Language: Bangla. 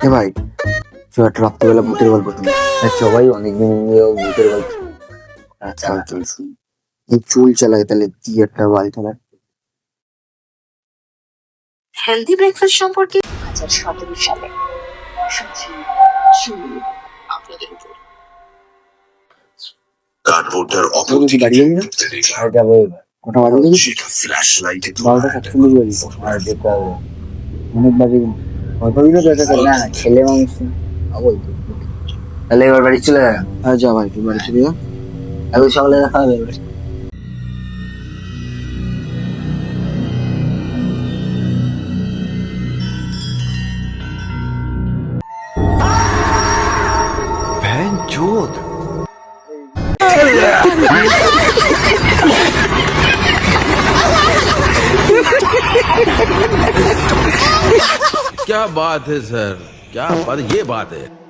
এ ভাই চল একটা রাত্রিবেলা ভূতের গল্প শুনি। সবাই অনেকদিন ভূতের গল্প। আচ্ছা চলছি এই চুল চালায় তাহলে কি একটা বাল চালায়। হেলদি ব্রেকফাস্ট সম্পর্কে 2017 সালে আপনাদের উপর কার্ডবোর্ডটার অপর তুমি কি দিকে বাড়ি যাবি না? ঢুকতে দেখলাম আর যাবো এবার। কটা বাজে দেখি সেটা ফ্ল্যাশ লাইটে 12:47 বাজে। আর যেতে হবে অনেক বাজে কিন্তু। অল্প দিনও দেখা করে না ছেলে মানুষ খাবো তো। তাহলে এবার বাড়ি চলে যা। হ্যাঁ যা ভাই তুই বাড়ি চলে যা। এখন সকালে দেখা হবে এবার। क्या बात है सर, क्या बात, ये बात है।